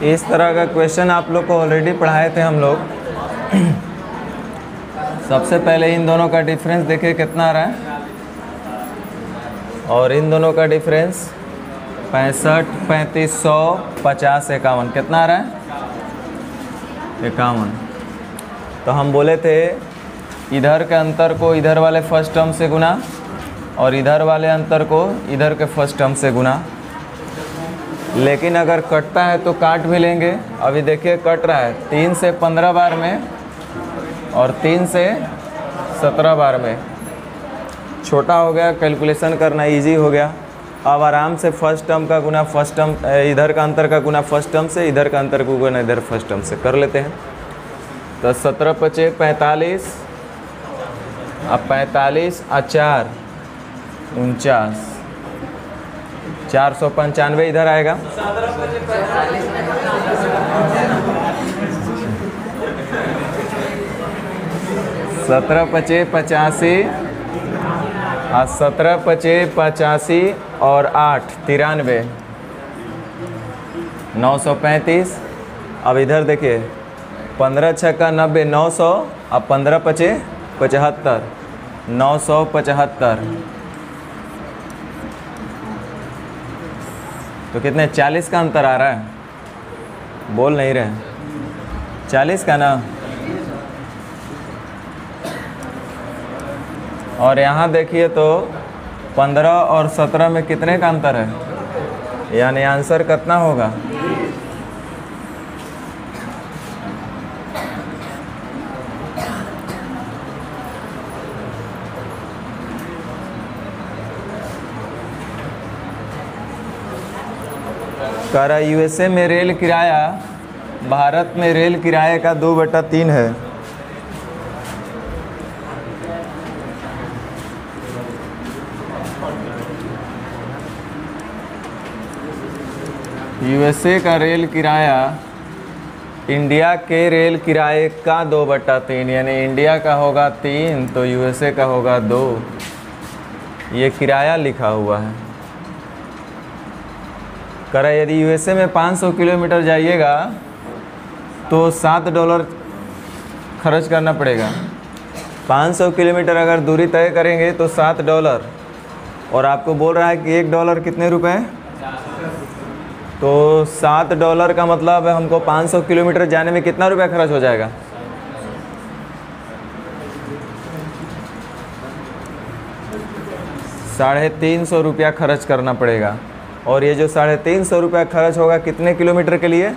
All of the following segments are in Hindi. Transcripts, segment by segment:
इस तरह का क्वेश्चन आप लोग को ऑलरेडी पढ़ाए थे हम लोग। सबसे पहले इन दोनों का डिफरेंस देखिए कितना आ रहा है, और इन दोनों का डिफरेंस 65, 3500, 50, 51 कितना आ रहा है 51। तो हम बोले थे इधर के अंतर को इधर वाले फर्स्ट टर्म से गुना और इधर वाले अंतर को इधर के फर्स्ट टर्म से गुना। लेकिन अगर कटता है तो काट भी लेंगे। अभी देखिए कट रहा है 3 से 15 बार में और 3 से 17 बार में। छोटा हो गया, कैलकुलेशन करना इजी हो गया। अब आराम से फर्स्ट टर्म का गुना फर्स्ट टर्म, इधर का अंतर का गुना फर्स्ट टर्म से, इधर का अंतर को गुना इधर फर्स्ट टर्म से कर लेते हैं। तो 17 पचे 45, अब 45 और 4 49, 495 इधर आएगा। 17 पचे 85 और 17 पचे 85 और 8 93, 935। अब इधर देखिए 15 छक्का 90, 900, अब 15 पचे 75, 975। तो कितने 40 का अंतर आ रहा है, बोल नहीं रहे 40 का ना। और यहाँ देखिए तो 15 और 17 में कितने का अंतर है, यानी आंसर कितना होगा। कह रहा यूएसए में रेल किराया भारत में रेल किराए का 2/3 है। यूएसए का रेल किराया इंडिया के रेल किराए का 2/3, यानी इंडिया का होगा 3 तो यूएसए का होगा 2। ये किराया लिखा हुआ है। करा यदि यूएसए में 500 किलोमीटर जाइएगा तो $7 खर्च करना पड़ेगा। 500 किलोमीटर अगर दूरी तय करेंगे तो $7, और आपको बोल रहा है कि $1 कितने रुपए है, तो $7 का मतलब है हमको 500 किलोमीटर जाने में कितना रुपया खर्च हो जाएगा। ₹350 खर्च करना पड़ेगा। और ये जो ₹350 खर्च होगा कितने किलोमीटर के लिए।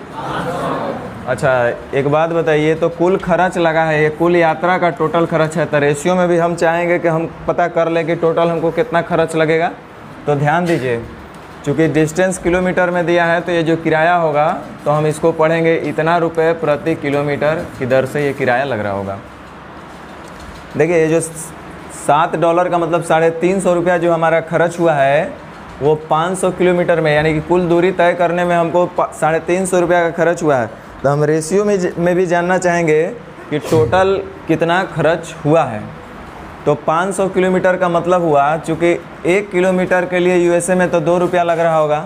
अच्छा एक बात बताइए, तो कुल खर्च लगा है, ये कुल यात्रा का टोटल खर्च है। तो रेशियो में भी हम चाहेंगे कि हम पता कर लें कि टोटल हमको कितना खर्च लगेगा। तो ध्यान दीजिए, चूँकि डिस्टेंस किलोमीटर में दिया है तो ये जो किराया होगा तो हम इसको पढ़ेंगे इतना रुपये प्रति किलोमीटर की दर से ये किराया लग रहा होगा। देखिए ये जो $7 का मतलब ₹350 जो हमारा खर्च हुआ है वो 500 किलोमीटर में, यानी कि कुल दूरी तय करने में हमको ₹350 का खर्च हुआ है। तो हम रेशियो में भी जानना चाहेंगे कि टोटल कितना खर्च हुआ है। तो 500 किलोमीटर का मतलब हुआ, चूँकि 1 किलोमीटर के लिए यूएसए में तो ₹2 लग रहा होगा,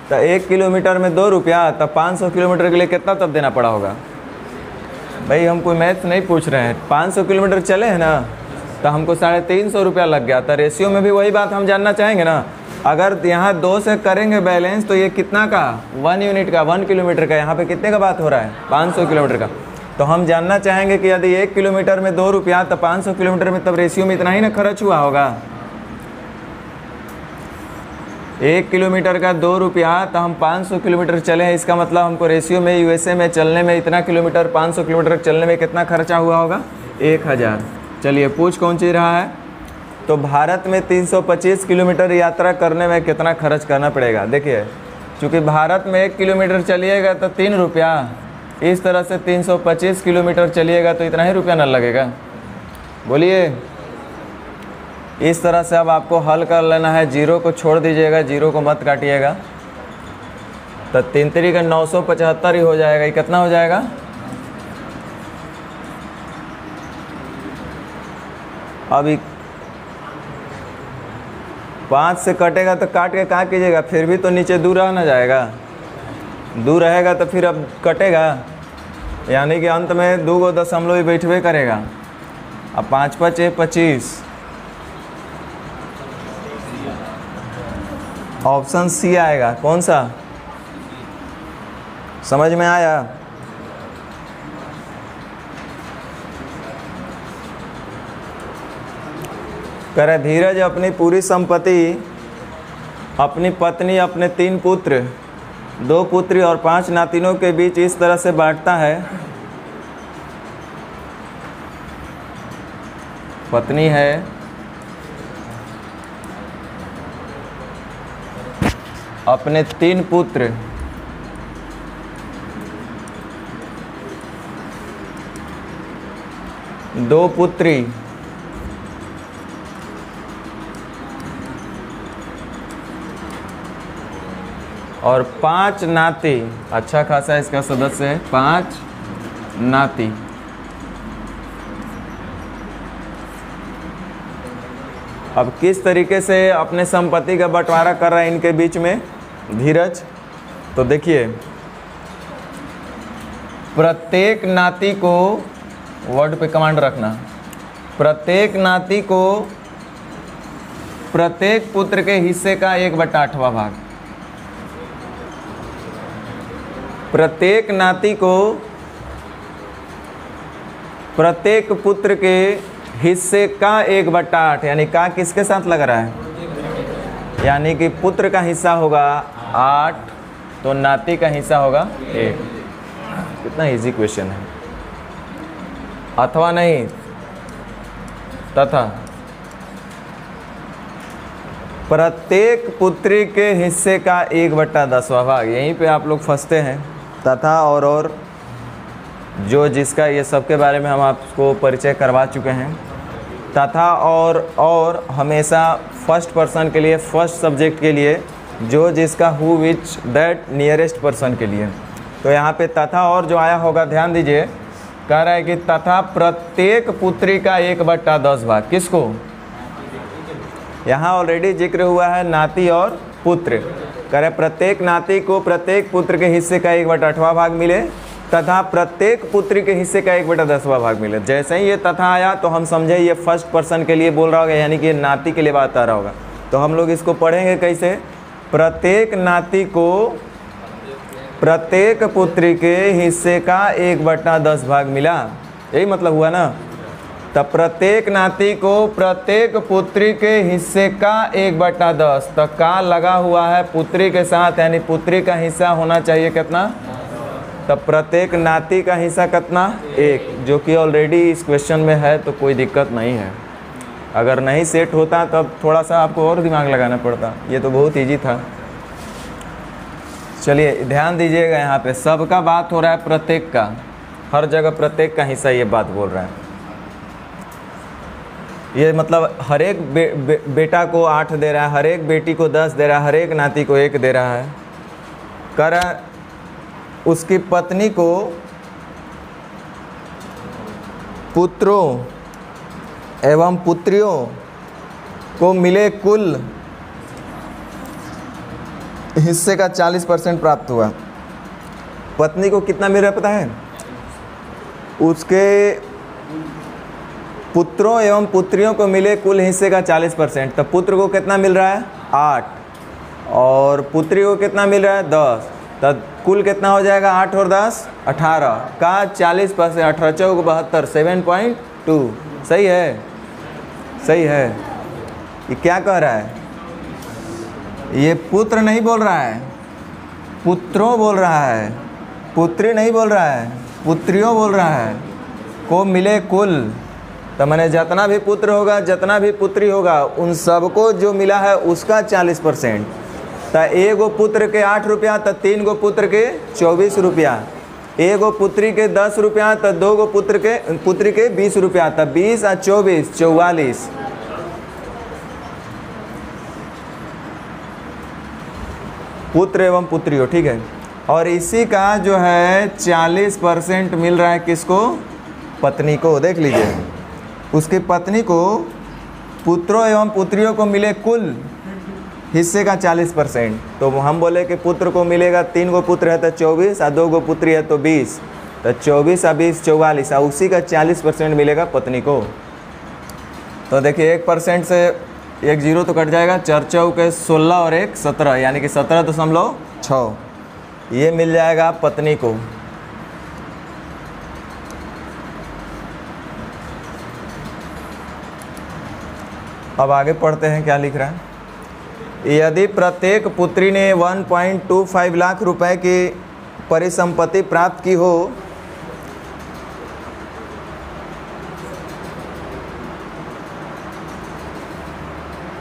तो 1 किलोमीटर में ₹2, तो 500 किलोमीटर के लिए कितना तब देना पड़ा होगा। भाई हम कोई मैथ नहीं पूछ रहे हैं, 500 किलोमीटर चले हैं ना, तो हमको ₹350 लग गया। तो रेशियो में भी वही बात हम जानना चाहेंगे ना। अगर यहाँ 2 से करेंगे बैलेंस तो ये कितना का 1 यूनिट का 1 किलोमीटर का, यहाँ पे कितने का बात हो रहा है 500 किलोमीटर का। तो हम जानना चाहेंगे कि यदि 1 किलोमीटर में ₹2 तो 500 किलोमीटर में तब रेशियो में इतना ही ना खर्च हुआ होगा। 1 किलोमीटर का ₹2 तो हम 500 किलोमीटर चले हैं, इसका मतलब हमको रेशियो में यूएसए में चलने में इतना किलोमीटर 500 किलोमीटर चलने में कितना खर्चा हुआ होगा 1000। चलिए पूछ कौन चीज़ रहा है। तो भारत में 325 किलोमीटर यात्रा करने में कितना खर्च करना पड़ेगा। देखिए चूँकि भारत में 1 किलोमीटर चलिएगा तो ₹3, इस तरह से 325 किलोमीटर चलिएगा तो इतना ही रुपया न लगेगा। बोलिए इस तरह से अब आपको हल कर लेना है। जीरो को छोड़ दीजिएगा, जीरो को मत काटिएगा। तो 3 3 का 975 ही हो जाएगा। ये कितना हो जाएगा, अभी 5 से कटेगा तो काट के कहाँ कीजिएगा, फिर भी तो नीचे दूर रह ना जाएगा। 2 रहेगा तो फिर अब कटेगा, यानी कि अंत में 2 गो दशमलव ही बैठवे करेगा। अब 5 5 25, ऑप्शन सी आएगा। कौन सा? समझ में आया? करे धीरज अपनी पूरी संपत्ति अपनी पत्नी, अपने 3 पुत्र, 2 पुत्री और 5 नातिनों के बीच इस तरह से बांटता है। पत्नी है, अपने 3 पुत्र, 2 पुत्री और 5 नाती। अच्छा खासा इसका सदस्य है, 5 नाती। अब किस तरीके से अपने संपत्ति का बंटवारा कर रहा है इनके बीच में धीरज? तो देखिए, प्रत्येक नाती को, वर्ड पे कमांड रखना, प्रत्येक नाती को प्रत्येक पुत्र के हिस्से का 1/8वां भाग, प्रत्येक नाती को प्रत्येक पुत्र के हिस्से का 1/8, यानी का किसके साथ लग रहा है? यानी कि पुत्र का हिस्सा होगा 8 तो नाती का हिस्सा होगा 1। कितना इजी क्वेश्चन है। अथवा नहीं, तथा प्रत्येक पुत्री के हिस्से का 1/10वां भाग। यहीं पे आप लोग फंसते हैं। तथा और जो जिसका, ये सब के बारे में हम आपको परिचय करवा चुके हैं। तथा और हमेशा फर्स्ट पर्सन के लिए, फर्स्ट सब्जेक्ट के लिए, जो जिसका, who which that nearest person के लिए। तो यहाँ पे तथा और जो आया होगा, ध्यान दीजिए, कह रहा है कि तथा प्रत्येक पुत्री का 1/10 भाग। किसको? यहाँ ऑलरेडी जिक्र हुआ है नाती और पुत्र। कह रहे प्रत्येक नाती को प्रत्येक पुत्र के हिस्से का 1/8वां भाग मिले तथा प्रत्येक पुत्री के हिस्से का 1/10वां भाग मिले। जैसे ही ये तथा आया तो हम समझे ये फर्स्ट पर्सन के लिए बोल रहा होगा, यानी कि ये नाती के लिए बात आ रहा होगा। तो हम लोग इसको पढ़ेंगे कैसे? प्रत्येक नाती को प्रत्येक पुत्री के हिस्से का 1/10 भाग मिला, यही मतलब हुआ ना। तब प्रत्येक नाती को प्रत्येक पुत्री के हिस्से का 1/10, तो का लगा हुआ है पुत्री के साथ, यानी पुत्री का हिस्सा होना चाहिए कितना? तब प्रत्येक नाती का हिस्सा कितना? 1, जो कि ऑलरेडी इस क्वेश्चन में है, तो कोई दिक्कत नहीं है। अगर नहीं सेट होता तब थोड़ा सा आपको और दिमाग लगाना पड़ता। ये तो बहुत इजी था। चलिए ध्यान दीजिएगा, यहाँ पे सबका बात हो रहा है, प्रत्येक का, हर जगह प्रत्येक का हिस्सा ये बात बोल रहा है। ये मतलब हर एक बेटा को 8 दे रहा है, हर एक बेटी को 10 दे रहा है, हर एक नाती को 1 दे रहा है। कर उसकी पत्नी को पुत्रों एवं पुत्रियों को मिले कुल हिस्से का 40% प्राप्त हुआ। पत्नी को कितना मिल रहा है पता है? उसके पुत्रों एवं पुत्रियों को मिले कुल हिस्से का 40%। तो पुत्र को कितना मिल रहा है? 8 और पुत्री को कितना मिल रहा है? 10। तब कुल कितना हो जाएगा? 8 और 10 18 का 40%, 18 चौक 72, 7.2। सही है, सही है। ये क्या कह रहा है? ये पुत्र नहीं बोल रहा है, पुत्रों बोल रहा है, पुत्री नहीं बोल रहा है, पुत्रियों बोल रहा है। को मिले कुल, तो मैंने जितना भी पुत्र होगा, जितना भी पुत्री होगा, उन सबको जो मिला है उसका 40%। तो एगो पुत्र के 8 रुपया, तो 3 गो पुत्र के 24 रुपया, एगो पुत्री के 10 रुपया, तो 2 गो पुत्री के 20 रुपया, तो 20 और 24 44। पुत्र एवं पुत्रियों, ठीक है। और इसी का जो है 40% मिल रहा है किसको? पत्नी को। देख लीजिए, उसकी पत्नी को पुत्रों एवं पुत्रियों को मिले कुल हिस्से का 40%। तो हम बोले कि पुत्र को मिलेगा, 3 गो पुत्र है तो 24 और 2 गो पुत्री है तो 20, तो 24 और 20 44, और उसी का 40% मिलेगा पत्नी को। तो देखिए 1% से 1 जीरो तो कट जाएगा, 4 चौके 16 और 1 17, यानी कि 17.6 ये मिल जाएगा पत्नी को। अब आगे पढ़ते हैं क्या लिख रहा है। यदि प्रत्येक पुत्री ने 1.25 लाख रुपए की परिसंपत्ति प्राप्त की हो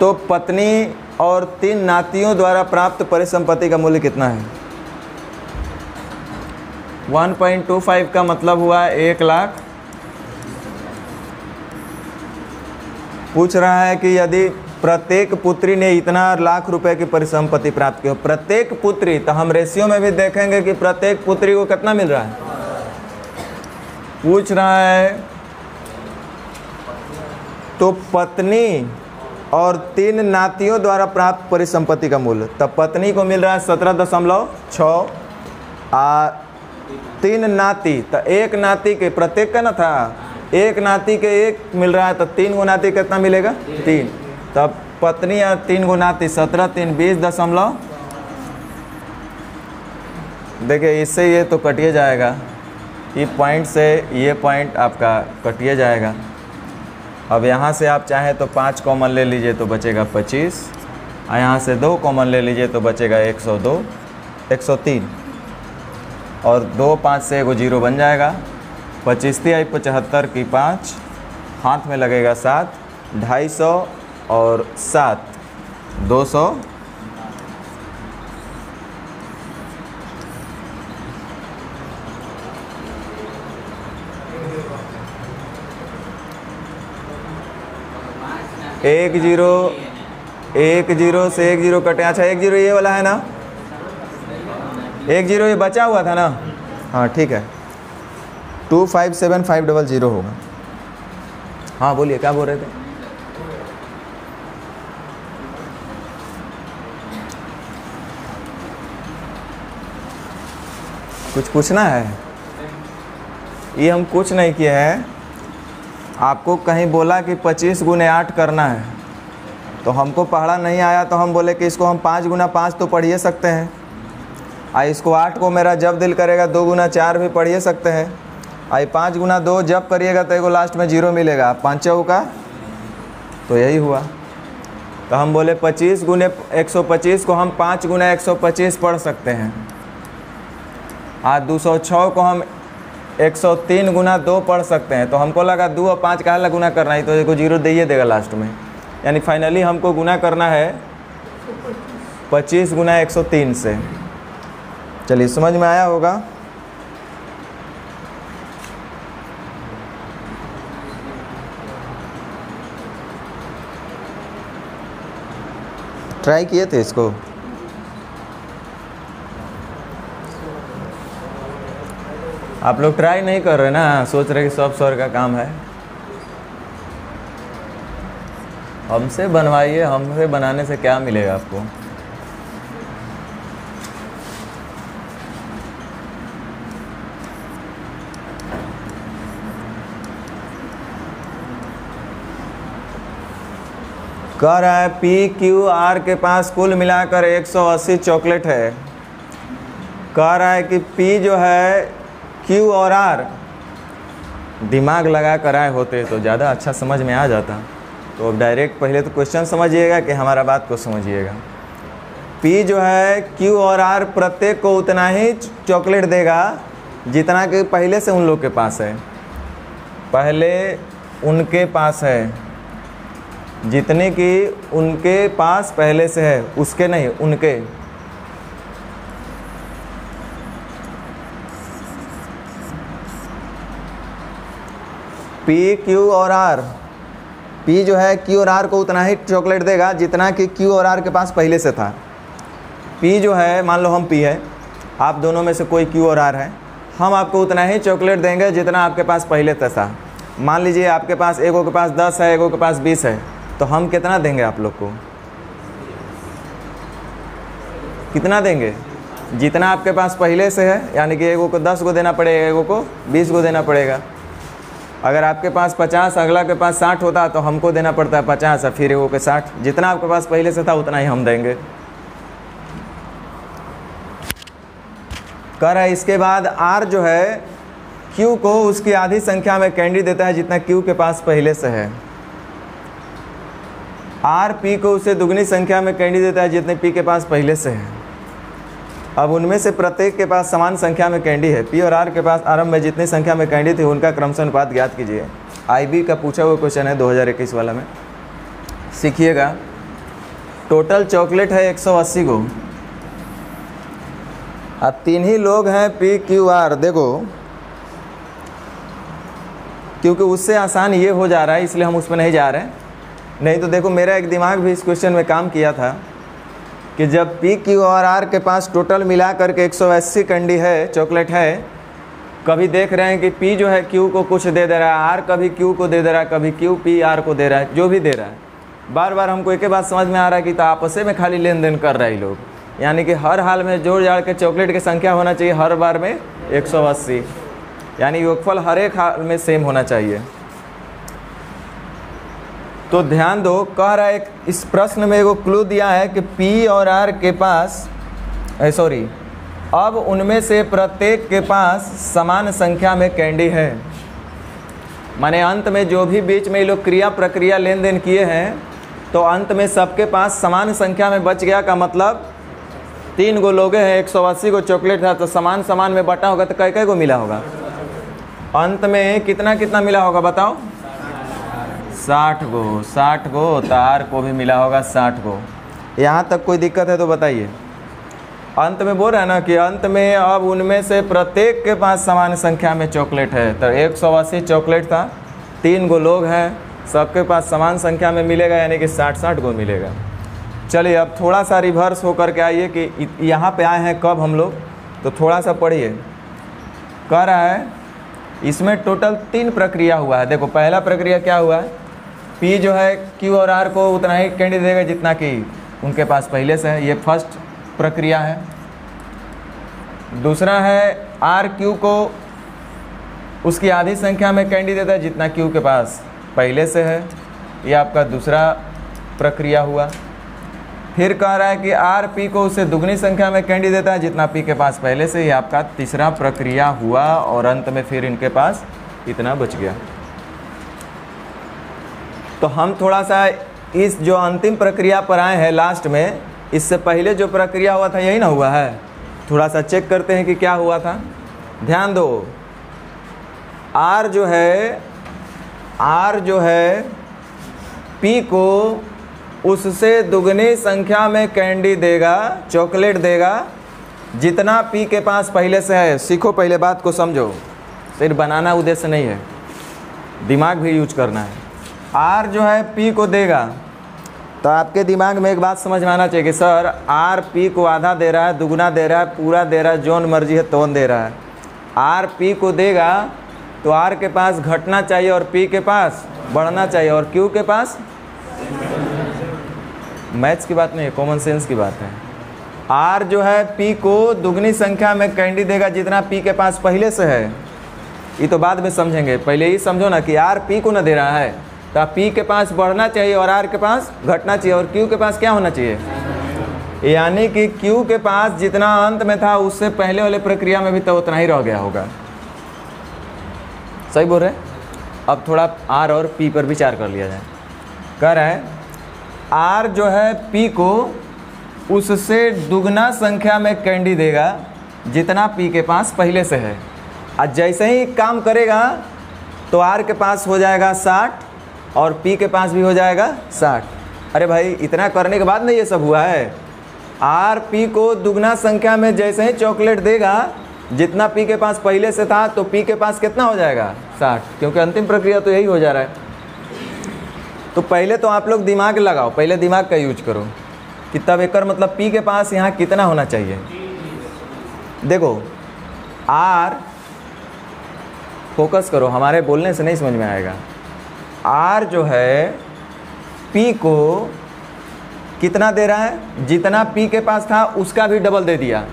तो पत्नी और 3 नातियों द्वारा प्राप्त परिसंपत्ति का मूल्य कितना है। 1.25 का मतलब हुआ 1 लाख। पूछ रहा है कि यदि प्रत्येक पुत्री ने इतना लाख रुपए की परिसंपत्ति प्राप्त की हो, प्रत्येक पुत्री, तो हम रेशियो में भी देखेंगे कि प्रत्येक पुत्री को कितना मिल रहा है। पूछ रहा है तो पत्नी और 3 नातियों द्वारा प्राप्त परिसंपत्ति का मूल्य, तब पत्नी को मिल रहा है 17.6 और 3 नाती, तो 1 नाती के प्रत्येक का ना था, 1 नाती के 1 मिल रहा है, तो 3 गो नाती कितना मिलेगा 3, तब पत्नी और 3 गो नाती 17 3 20 देखिए इससे ये तो कटिए जाएगा, ये पॉइंट से ये पॉइंट आपका कटिए जाएगा। अब यहाँ से आप चाहें तो 5 कॉमन ले लीजिए तो बचेगा 25, और यहाँ से 2 कॉमन ले लीजिए तो बचेगा 102 103, और 2 5 से 1 जीरो बन जाएगा। 25 आई 75 की 5, हाथ में लगेगा 7, 250 और 7 200। एक जीरो से 1 जीरो कटे। अच्छा 1 जीरो ये वाला है ना, 1 जीरो ये बचा हुआ था ना, हाँ ठीक है, 257,500 होगा। हाँ बोलिए क्या बोल रहे थे। कुछ पूछना है। ये हम कुछ नहीं किए हैं, आपको कहीं बोला कि 25 गुने 8 करना है, तो हमको पढ़ा नहीं आया, तो हम बोले कि इसको हम 5 गुना 5 तो पढ़िए सकते हैं, और इसको 8 को मेरा जब दिल करेगा 2 गुना 4 भी पढ़िए सकते हैं, और 5 गुना 2 जब करिएगा तो एगो लास्ट में जीरो मिलेगा, 5 चौका, तो यही हुआ। तो हम बोले 25 गुने 125 को हम 5 गुना 125 पढ़ सकते हैं, आज 206 को हम 103 गुना 2 पढ़ सकते हैं। तो हमको लगा 2 और 5 का अलग गुना करना है, तो देखो जीरो दे देगा लास्ट में, यानी फाइनली हमको गुना करना है 25 गुना 103 से। चलिए समझ में आया होगा। ट्राई किए थे इसको। आप लोग ट्राई नहीं कर रहे ना, सोच रहे कि सब सर का काम है। हमसे बनवाइए, हमसे बनाने से क्या मिलेगा आपको। कह रहा है PQR के पास कुल मिलाकर 180 चॉकलेट है। कह रहा है कि P जो है Q और R दिमाग लगा कर आए होते तो ज़्यादा अच्छा समझ में आ जाता। तो अब डायरेक्ट पहले तो क्वेश्चन समझिएगा कि हमारा बात को समझिएगा। P जो है Q और R प्रत्येक को उतना ही चॉकलेट देगा जितना कि पहले से उन लोग के पास है, पहले उनके पास है, जितने कि उनके पास पहले से है, उसके नहीं उनके। P Q और R, P जो है Q और R को उतना ही चॉकलेट देगा जितना कि Q और R के पास पहले से था। P जो है, मान लो हम P है, आप दोनों में से कोई Q और R है, हम आपको उतना ही चॉकलेट देंगे जितना आपके पास पहले था। मान लीजिए आपके पास एगो के पास 10 है, एगो के पास 20 है, तो हम कितना देंगे आप लोग को? कितना देंगे? जितना आपके पास पहले से है, यानी कि एगो को 10 गो देना पड़ेगा, एगो को 20 गो देना पड़ेगा। अगर आपके पास 50, अगला के पास 60 होता तो हमको देना पड़ता है 50 और फिर एगो के 60। जितना आपके पास पहले से था उतना ही हम देंगे। कह रहा है इसके बाद R जो है Q को उसकी आधी संख्या में कैंडी देता है जितना Q के पास पहले से है। R P को उसे दुगनी संख्या में कैंडी देता है जितने P के पास पहले से है। अब उनमें से प्रत्येक के पास समान संख्या में कैंडी है। P और R के पास आरंभ में जितनी संख्या में कैंडी थी उनका क्रमशः अनुपात ज्ञात कीजिए। IB का पूछा हुआ क्वेश्चन है 2021 वाला में। सीखिएगा। टोटल चॉकलेट है 180 गो। अब 3 ही लोग हैं P Q R। देखो, क्योंकि उससे आसान ये हो जा रहा है इसलिए हम उस पर नहीं जा रहे हैं। नहीं तो देखो, मेरा एक दिमाग भी इस क्वेश्चन में काम किया था कि जब P Q और R के पास टोटल मिला करके 180 कैंडी है, चॉकलेट है। कभी देख रहे हैं कि P जो है Q को कुछ दे दे रहा है, R कभी Q को दे दे रहा है, कभी Q P R को दे रहा है, जो भी दे रहा है। बार बार हमको एक ही बात समझ में आ रहा है कि तो आपस में खाली लेन देन कर रहे हैं लोग, यानी कि हर हाल में जोड़ जाड़ के चॉकलेट की संख्या होना चाहिए हर बार में 180, यानी योगफल हर एक हाल में सेम होना चाहिए। तो ध्यान दो, कह रहा है इस प्रश्न में एगो क्लू दिया है कि P और R के पास अब उनमें से प्रत्येक के पास समान संख्या में कैंडी है। माने अंत में जो भी बीच में ये लोग क्रिया प्रक्रिया लेन देन किए हैं तो अंत में सबके पास समान संख्या में बच गया। का मतलब 3 गो लोगे हैं, 180 गो चॉकलेट था, तो समान समान में बटा होगा तो कै गो मिला होगा? अंत में कितना कितना मिला होगा बताओ? 60 गो। तो R को भी मिला होगा 60 गो। यहाँ तक कोई दिक्कत है तो बताइए। अंत में बोल रहा है ना कि अंत में अब उनमें से प्रत्येक के पास समान संख्या में चॉकलेट है। तो 180 चॉकलेट था, 3 गो लोग हैं, सबके पास समान संख्या में मिलेगा, यानी कि 60 गो मिलेगा। चलिए अब थोड़ा सा रिवर्स होकर के आइए कि यहाँ पे आए हैं कब हम लोग, तो थोड़ा सा पढ़िए। कह रहा है इसमें टोटल 3 प्रक्रिया हुआ है। देखो, पहला प्रक्रिया क्या हुआ है? P जो है Q और R को उतना ही कैंडी देगा जितना कि उनके पास पहले से है, ये फर्स्ट प्रक्रिया है। दूसरा है R Q को उसकी आधी संख्या में कैंडी देता है जितना Q के पास पहले से है, ये आपका दूसरा प्रक्रिया हुआ। फिर कह रहा है कि R P को उससे दुगनी संख्या में कैंडी देता है जितना P के पास पहले से, ये आपका तीसरा प्रक्रिया हुआ। और अंत में फिर इनके पास इतना बच गया। तो हम थोड़ा सा इस जो अंतिम प्रक्रिया पर आए हैं लास्ट में, इससे पहले जो प्रक्रिया हुआ था यही ना हुआ है? थोड़ा सा चेक करते हैं कि क्या हुआ था। ध्यान दो, R जो है P को उससे दुगनी संख्या में कैंडी देगा, चॉकलेट देगा जितना P के पास पहले से है। सीखो, पहले बात को समझो, सिर्फ बनाना उद्देश्य नहीं है, दिमाग भी यूज करना है। R जो है P को देगा, तो आपके दिमाग में एक बात समझ में आना चाहिए कि सर R P को आधा दे रहा है, दुगना दे रहा है, पूरा दे रहा है, जोन मर्जी है तोन दे रहा है। R P को देगा तो R के पास घटना चाहिए और P के पास बढ़ना चाहिए, और Q के पास, मैथ्स की बात नहीं है, कॉमन सेंस की बात है। R जो है P को दुगनी संख्या में कैंडी देगा जितना P के पास पहले से है। ये तो बाद में समझेंगे, पहले ही समझो ना कि R P को ना दे रहा है तो P के पास बढ़ना चाहिए और R के पास घटना चाहिए, और Q के पास क्या होना चाहिए? यानी कि Q के पास जितना अंत में था उससे पहले वाले प्रक्रिया में भी तो उतना ही रह गया होगा। सही बोल रहे? अब थोड़ा R और P पर विचार कर लिया जाए। कह रहा है R जो है P को उससे दुगना संख्या में कैंडी देगा जितना P के पास पहले से है, और जैसे ही काम करेगा तो R के पास हो जाएगा 60 और P के पास भी हो जाएगा 60। अरे भाई, इतना करने के बाद नहीं ये सब हुआ है। R P को दुगना संख्या में जैसे ही चॉकलेट देगा जितना P के पास पहले से था, तो P के पास कितना हो जाएगा? 60, क्योंकि अंतिम प्रक्रिया तो यही हो जा रहा है। तो पहले तो आप लोग दिमाग लगाओ, पहले दिमाग का यूज करो कि तब एक मतलब P के पास यहाँ कितना होना चाहिए। देखो, R, फोकस करो, हमारे बोलने से नहीं समझ में आएगा। R जो है P को कितना दे रहा है, जितना P के पास था उसका भी डबल दे दिया।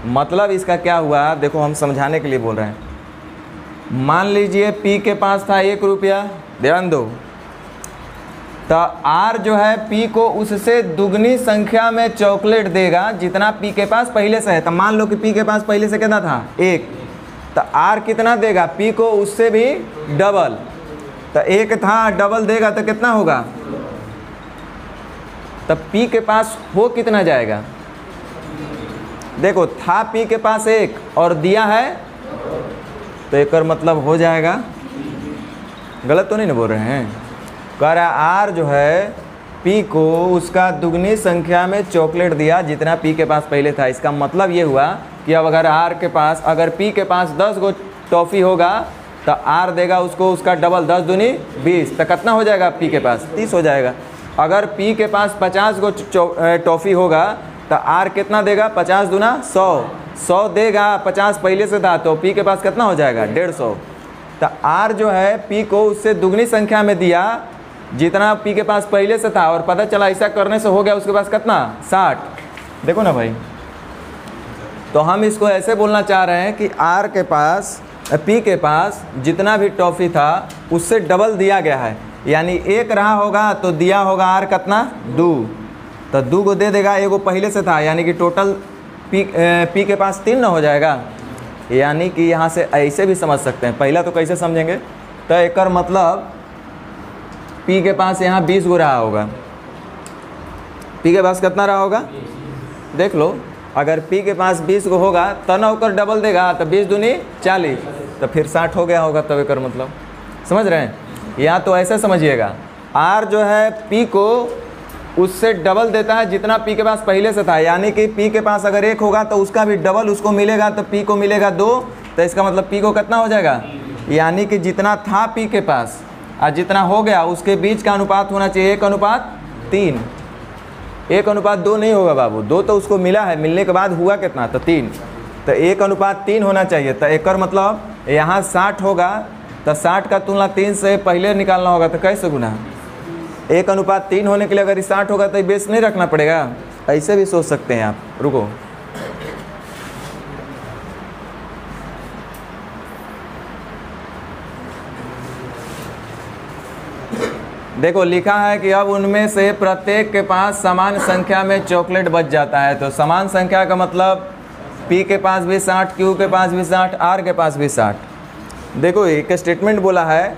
मतलब इसका क्या हुआ, देखो हम समझाने के लिए बोल रहे हैं। मान लीजिए P के पास था 1 रुपया, ध्यान दो, तो R जो है P को उससे दुगनी संख्या में चॉकलेट देगा जितना P के पास पहले से है। तो मान लो कि P के पास पहले से कितना था 1, तो R कितना देगा P को उससे भी डबल। तो 1 था, डबल देगा तो कितना होगा, तब P के पास हो कितना जाएगा, देखो था P के पास 1 और दिया है, तो एक मतलब हो जाएगा, गलत तो नहीं ना बोल रहे हैं। कह रहा R जो है P को उसका दुगनी संख्या में चॉकलेट दिया जितना P के पास पहले था। इसका मतलब ये हुआ कि अब अगर R के पास, अगर P के पास 10 गो टॉफ़ी होगा तो R देगा उसको उसका डबल, 10 दूनी 20, तो कितना हो जाएगा P के पास 30 हो जाएगा। अगर P के पास 50 गो टॉफ़ी होगा तो R कितना देगा, 50 दूना 100, 100 देगा, 50 पहले से था तो P के पास कितना हो जाएगा 150। तो R जो है P को उससे दुगनी संख्या में दिया जितना P के पास पहले से था, और पता चला ऐसा करने से हो गया उसके पास कितना 60। देखो ना भाई, तो हम इसको ऐसे बोलना चाह रहे हैं कि R के पास, P के पास जितना भी टॉफ़ी था उससे डबल दिया गया है। यानी 1 रहा होगा तो दिया होगा R कितना 2, तो 2 को दे देगा, 1 को पहले से था, यानी कि टोटल P के पास 3 ना हो जाएगा। यानी कि यहाँ से ऐसे भी समझ सकते हैं। पहला तो कैसे समझेंगे, तो एक मतलब P के पास यहाँ 20 गो रहा होगा, P के पास कितना रहा होगा, देख लो, अगर P के पास 20 गो होगा तो ना होकर डबल देगा, तो 20 दूनी 40, तो फिर 60 हो गया होगा। तब एक मतलब समझ रहे हैं, या तो ऐसे समझिएगा, R जो है P को उससे डबल देता है जितना P के पास पहले से था। यानी कि P के पास अगर 1 होगा तो उसका भी डबल उसको मिलेगा, तो P को मिलेगा 2, तो इसका मतलब P को कितना हो जाएगा, यानी कि जितना था P के पास और जितना हो गया उसके बीच का अनुपात होना चाहिए 1:3। 1:2 नहीं होगा बाबू, 2 तो उसको मिला है, मिलने के बाद हुआ कितना, तो 3, तो 1:3 होना चाहिए। तो एक मतलब यहाँ 60 होगा, तो 60 का तुलना 3 से पहले निकालना होगा, तो कैसे गुना, 1:3 होने के लिए अगर 60 होगा तो बेस नहीं रखना पड़ेगा। ऐसे भी सोच सकते हैं आप, रुको, देखो लिखा है कि अब उनमें से प्रत्येक के पास समान संख्या में चॉकलेट बच जाता है। तो समान संख्या का मतलब P के पास भी 60, Q के पास भी 60, R के पास भी 60। देखो एक स्टेटमेंट बोला है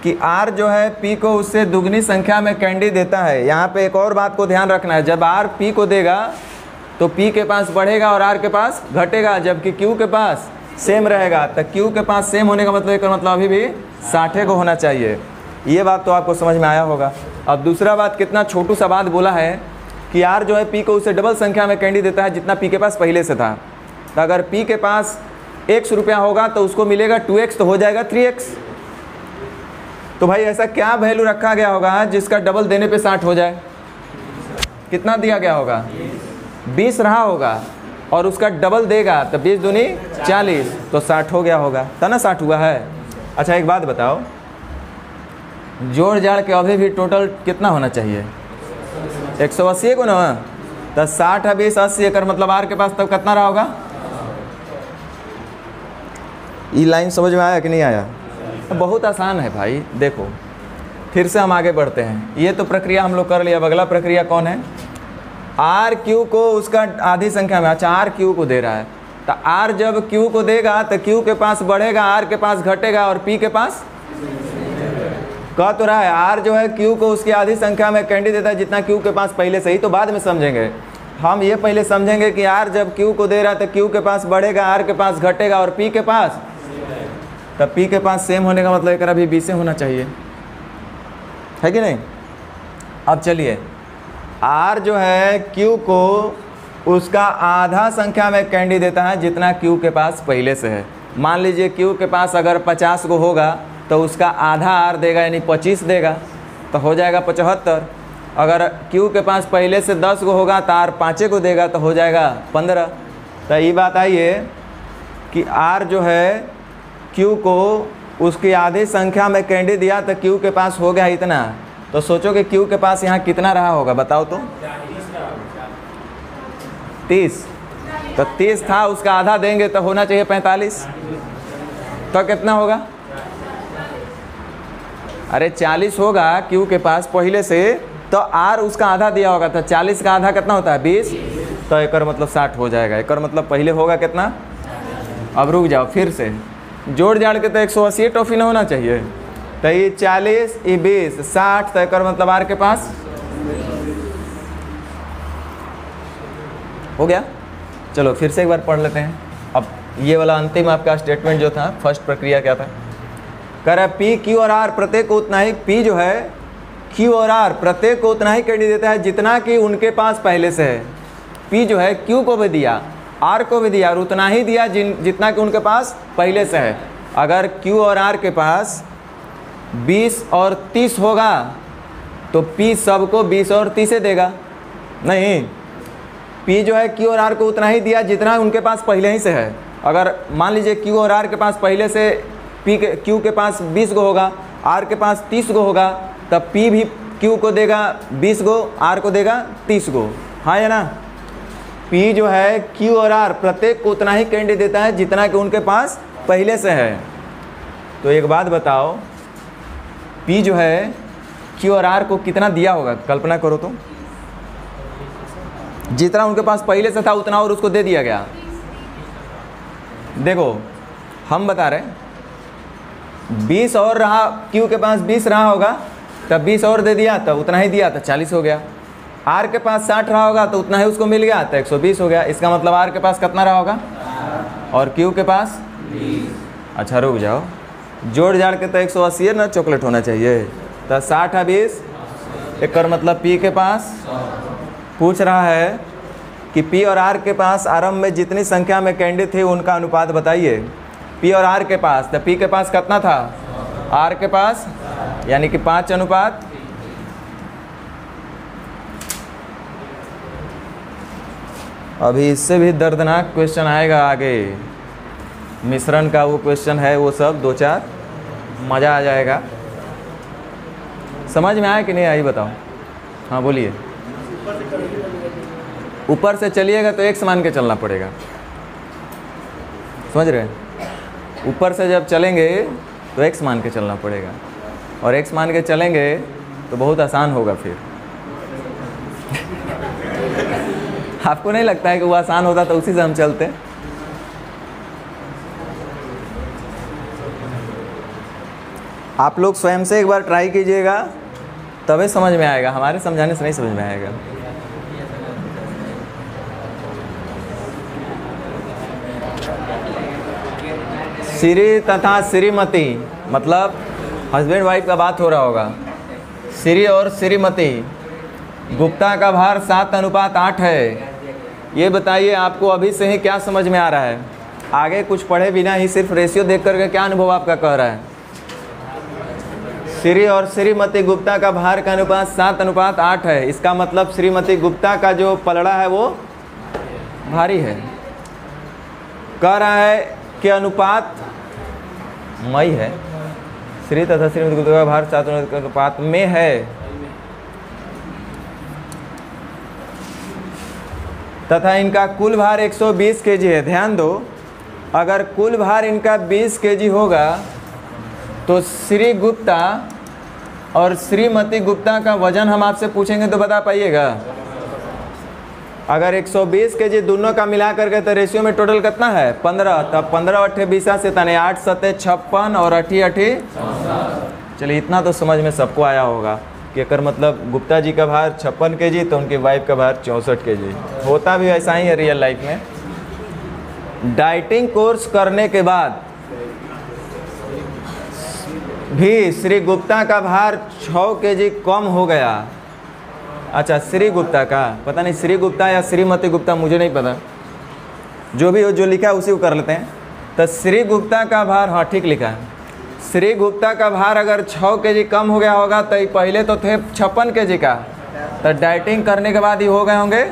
कि R जो है P को उससे दुगनी संख्या में कैंडी देता है। यहाँ पे एक और बात को ध्यान रखना है, जब R P को देगा तो P के पास बढ़ेगा और R के पास घटेगा, जबकि Q के पास सेम रहेगा। तो Q के पास सेम होने का मतलब एक मतलब अभी भी 60 को होना चाहिए। ये बात तो आपको समझ में आया होगा। अब दूसरा बात, कितना छोटू सा बात बोला है कि R जो है P को उससे डबल संख्या में कैंडी देता है जितना P के पास पहले से था। तो अगर P के पास 100 रुपया होगा तो उसको मिलेगा 2x, तो हो जाएगा 3x। तो भाई ऐसा क्या वैल्यू रखा गया होगा जिसका डबल देने पे 60 हो जाए, कितना दिया गया होगा, 20 रहा होगा और उसका डबल देगा तो 20 दूनी 40, तो 60 हो गया होगा, था ना, 60 हुआ है। अच्छा एक बात बताओ, जोड़ जाड़ के अभी भी टोटल कितना होना चाहिए, 180 को ना, तो 60 है 20 80 एकड़ मतलब R के पास तब कितना रहा होगा। ये लाइन समझ में आया कि नहीं आया? बहुत आसान है भाई। देखो फिर से हम आगे बढ़ते हैं, ये तो प्रक्रिया हम लोग कर लिया। अब अगला प्रक्रिया कौन है, R Q को उसका आधी संख्या में, अच्छा R Q को दे रहा है, तो R जब Q को देगा तो Q के पास बढ़ेगा, R के पास घटेगा और P के पास कह तो रहा है R जो है Q को उसकी आधी संख्या में कैंडी देता है जितना Q के पास पहले से ही। तो बाद में समझेंगे हम, ये पहले समझेंगे कि R जब Q को दे रहा है तो Q के पास बढ़ेगा, R के पास घटेगा और P के पास, तब P के पास सेम होने का मतलब एक भी 20 होना चाहिए, है कि नहीं। अब चलिए, R जो है Q को उसका आधा संख्या में कैंडी देता है जितना Q के पास पहले से है। मान लीजिए Q के पास अगर 50 को होगा तो उसका आधा R देगा, यानी 25 देगा, तो हो जाएगा 75। अगर Q के पास पहले से 10 को होगा तो R 5 को देगा, तो हो जाएगा 15। तो ये बात आई है कि R जो है Q को उसकी आधी संख्या में कैंडी दिया तो Q के पास हो गया इतना, तो सोचो कि क्यू के पास यहाँ कितना रहा होगा, बताओ तो। 30। तो 30 था, उसका आधा देंगे तो होना चाहिए 45। तो कितना होगा? अरे 40 होगा क्यू के पास पहले से, तो आर उसका आधा दिया होगा, तो 40 का आधा कितना होता है? 20। तो एक मतलब 60 हो जाएगा। एक मतलब पहले होगा कितना? अब रुक जाओ, फिर से जोड़ जाड़ के तो 180 टॉफी ना होना चाहिए। तो ये 40, ये 20, 60। तो एक मतलब आर के पास हो गया। चलो फिर से एक बार पढ़ लेते हैं। अब ये वाला अंतिम आपका स्टेटमेंट जो था, फर्स्ट प्रक्रिया क्या था? कह रहा है पी क्यू और आर प्रत्येक को उतना ही, पी जो है क्यू और आर प्रत्येक को उतना ही क्रेडिट देता है जितना कि उनके पास पहले से है। पी जो है क्यू को भी दिया, आर को भी दिया और उतना ही दिया जितना कि उनके पास पहले से है। अगर क्यू और आर के पास 20 और 30 होगा तो पी सबको 20 और 30 देगा। नहीं, पी जो है क्यू और आर को उतना ही दिया जितना उनके पास पहले ही से है। अगर मान लीजिए क्यू और आर के पास पहले से क्यू के पास 20 गो होगा, आर के पास 30 गो होगा, तब पी भी क्यू को देगा 20 गो, आर को देगा 30 गो। हाँ या ना? पी जो है क्यू और आर प्रत्येक को उतना ही क्रेडिट देता है जितना कि उनके पास पहले से है। तो एक बात बताओ, पी जो है क्यू और आर को कितना दिया होगा? कल्पना करो तो, जितना उनके पास पहले से था उतना और उसको दे दिया गया। देखो हम बता रहे 20 और रहा, क्यू के पास 20 रहा होगा तब 20 और दे दिया, तब उतना ही दिया तो 40 हो गया। आर के पास 60 रहा होगा तो उतना ही उसको मिल गया तो 120 हो गया। इसका मतलब आर के पास कितना रहा होगा और क्यू के पास 20। अच्छा रुक जाओ, जोड़ जाड़ के तो 180 ना चॉकलेट होना चाहिए। तो 60 है 20, एक मतलब पी के पास पूछ रहा है कि पी और आर के पास आरंभ में जितनी संख्या में कैंडी थे उनका अनुपात बताइए। पी और आर के पास, तो पी के पास कितना था? आर के पास यानी कि 5 अनुपात। अभी इससे भी दर्दनाक क्वेश्चन आएगा आगे, मिश्रण का वो क्वेश्चन है, वो सब 2-4 मज़ा आ जाएगा। समझ में आया कि नहीं आई बताओ? हाँ बोलिए। ऊपर से चलिएगा तो x मान के चलना पड़ेगा, समझ रहे हैं? ऊपर से जब चलेंगे तो x मान के चलना पड़ेगा, और x मान के चलेंगे तो बहुत आसान होगा फिर। आपको नहीं लगता है कि वो आसान होता तो उसी से हम चलते? आप लोग स्वयं से एक बार ट्राई कीजिएगा तभी समझ में आएगा, हमारे समझाने से नहीं समझ में आएगा। श्री तथा श्रीमती, मतलब हस्बैंड वाइफ का बात हो रहा होगा। श्री और श्रीमती, गुप्ता का भार 7:8 है। ये बताइए आपको अभी से ही क्या समझ में आ रहा है? आगे कुछ पढ़े बिना ही सिर्फ रेशियो देख करके क्या अनुभव आपका कह रहा है? श्री और श्रीमती गुप्ता का भार का अनुपात 7:8 है। इसका मतलब श्रीमती गुप्ता का जो पलड़ा है वो भारी है। कह रहा है कि अनुपात मई है, श्री तथा श्रीमती गुप्ता का भार 7 अनुपात में है, तथा इनका कुल भार 120 kg है। ध्यान दो, अगर कुल भार इनका 20 kg होगा तो श्री गुप्ता और श्रीमती गुप्ता का वजन हम आपसे पूछेंगे तो बता पाइएगा? अगर 120 kg दोनों का मिला करके तो रेशियो में टोटल कितना है? 15। तब 15 8 20 से तने 8 7 56 और 8 8। चलिए इतना तो समझ में सबको आया होगा कि अगर मतलब गुप्ता जी का भार 56 kg तो उनकी वाइफ का भार 64 kg। होता भी ऐसा ही है रियल लाइफ में। डाइटिंग कोर्स करने के बाद भी श्री गुप्ता का भार 6 kg कम हो गया। अच्छा, श्री गुप्ता का पता नहीं, श्री गुप्ता या श्रीमती गुप्ता मुझे नहीं पता, जो भी हो जो लिखा है उसी को कर लेते हैं। तो श्री गुप्ता का भार, हाँ ठीक लिखा है, श्री गुप्ता का भार अगर 6 kg कम हो गया होगा तो पहले तो थे 56 kg का, तो डाइटिंग करने के बाद ही हो गए होंगे,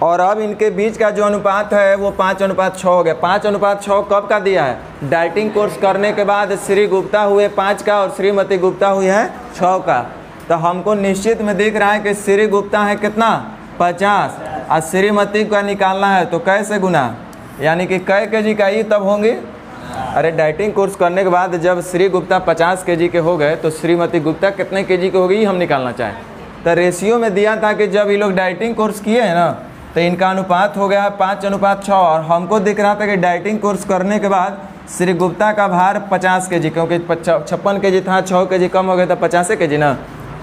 और अब इनके बीच का जो अनुपात है वो 5:6 हो गया। 5:6 कब का दिया है? डाइटिंग कोर्स करने के बाद श्री गुप्ता हुए 5 का और श्रीमती गुप्ता हुई है 6 का। तो हमको निश्चित में दिख रहा है कि श्री गुप्ता है कितना 50 और श्रीमती का निकालना है तो कैसे गुना, यानी कि कै केजी का ही तब होंगे। अरे डाइटिंग कोर्स करने के बाद जब श्री गुप्ता 50 केजी के हो गए तो श्रीमती गुप्ता कितने केजी के हो गई हम निकालना चाहें। तो रेशियो में दिया था कि जब ये लोग डाइटिंग कोर्स किए हैं ना तो इनका अनुपात हो गया 5:6 और हमको दिख रहा था कि डाइटिंग कोर्स करने के बाद श्री गुप्ता का भार 50 केजी, क्योंकि 56 केजी था, 6 केजी कम हो गया था 50 केजी ना।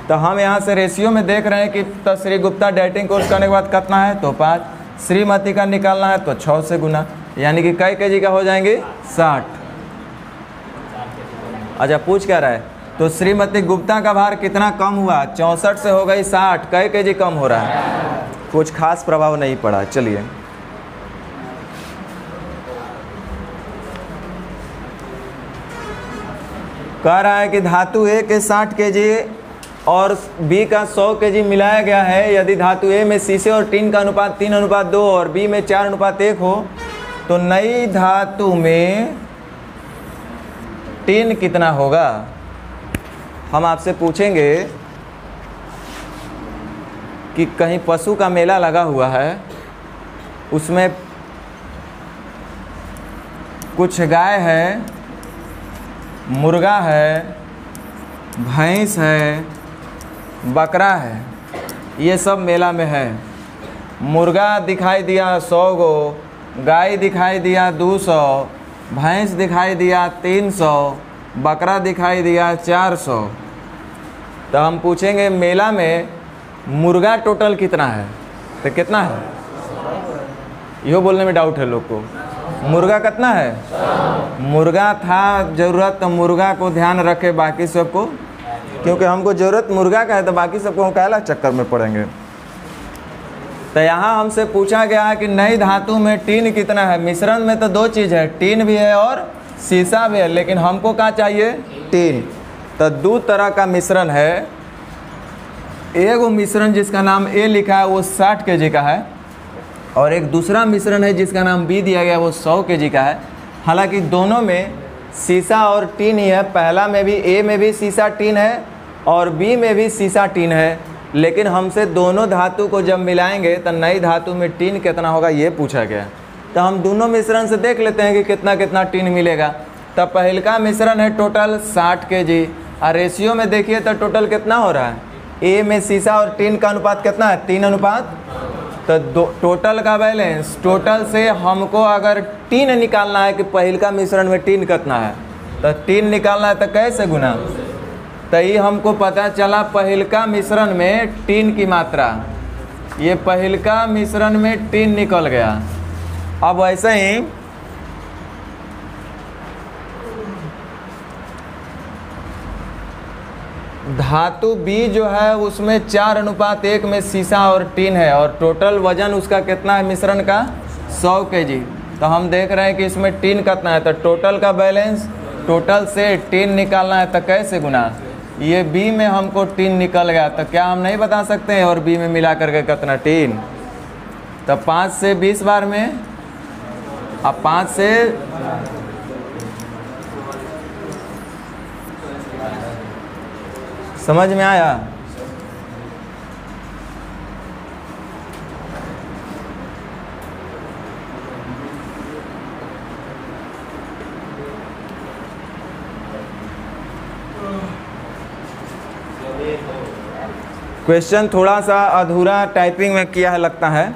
तो हम यहाँ से रेशियो में देख रहे हैं कि तो श्री गुप्ता डाइटिंग कोर्स करने के बाद कितना है तो 5, श्रीमती का निकालना है तो 6 से गुना, यानी कि कै केजी का हो जाएंगे 60। अच्छा पूछ क्या रहा है, तो श्रीमती गुप्ता का भार कितना कम हुआ, 64 से हो गई 60, कै केजी कम हो रहा है। कुछ खास प्रभाव नहीं पड़ा। चलिए कह रहा है कि धातु ए के 60 केजी और बी का 100 केजी मिलाया गया है। यदि धातु ए में शीशे और टीन का अनुपात 3:2 और बी में 4:1 हो तो नई धातु में टीन कितना होगा। हम आपसे पूछेंगे कि कहीं पशु का मेला लगा हुआ है, उसमें कुछ गाय है, मुर्गा है, भैंस है, बकरा है, ये सब मेला में है। मुर्गा दिखाई दिया 100 गो, गाय दिखाई दिया 200, भैंस दिखाई दिया 300, बकरा दिखाई दिया 400। तो हम पूछेंगे मेला में मुर्गा टोटल कितना है, तो कितना है, यो बोलने में डाउट है लोग को। मुर्गा कितना है, मुर्गा था ज़रूरत तो मुर्गा को ध्यान रखे, बाकी सबको, क्योंकि हमको ज़रूरत मुर्गा का है तो बाकी सबको हम काला चक्कर में पड़ेंगे। तो यहाँ हमसे पूछा गया है कि नई धातु में टीन कितना है। मिश्रण में तो 2 चीज़ है, टीन भी है और शीशा भी है, लेकिन हमको क्या चाहिए, टीन। तो 2 तरह का मिश्रण है। एक वो मिश्रण जिसका नाम ए लिखा है वो 60 केजी का है, और एक दूसरा मिश्रण है जिसका नाम बी दिया गया वो 100 केजी का है। हालांकि दोनों में शीशा और टीन ही है। पहला में भी ए में भी शीशा टीन है और बी में भी शीशा टीन है, लेकिन हमसे दोनों धातु को जब मिलाएंगे तो नई धातु में टीन कितना होगा ये पूछा गया। तो हम दोनों मिश्रण से देख लेते हैं कि कितना कितना टीन मिलेगा। तो पहल का मिश्रण है टोटल 60 केजी, और रेशियो में देखिए तो टोटल कितना हो रहा है, ए में शीशा और टीन का अनुपात कितना है 3:। तो टोटल का बैलेंस, टोटल से हमको अगर टीन निकालना है कि पहल का मिश्रण में टीन कितना है, तो टीन निकालना है तो कैसे गुना। तो ये हमको पता चला पहल का मिश्रण में टीन की मात्रा, ये पहल का मिश्रण में टीन निकल गया। अब वैसे ही धातु बी जो है उसमें 4:1 में शीशा और टीन है, और टोटल वजन उसका कितना है मिश्रण का 100 केजी। तो हम देख रहे हैं कि इसमें टीन कितना है, तो टोटल का बैलेंस, टोटल से टीन निकालना है तो कैसे गुना। ये बी में हमको टीन निकल गया, तो क्या हम नहीं बता सकते हैं और बी में मिला करके कितना टीन। तो 5 से 20 बार में, अब 5 से समझ में आया। क्वेश्चन थोड़ा सा अधूरा टाइपिंग में किया है लगता है।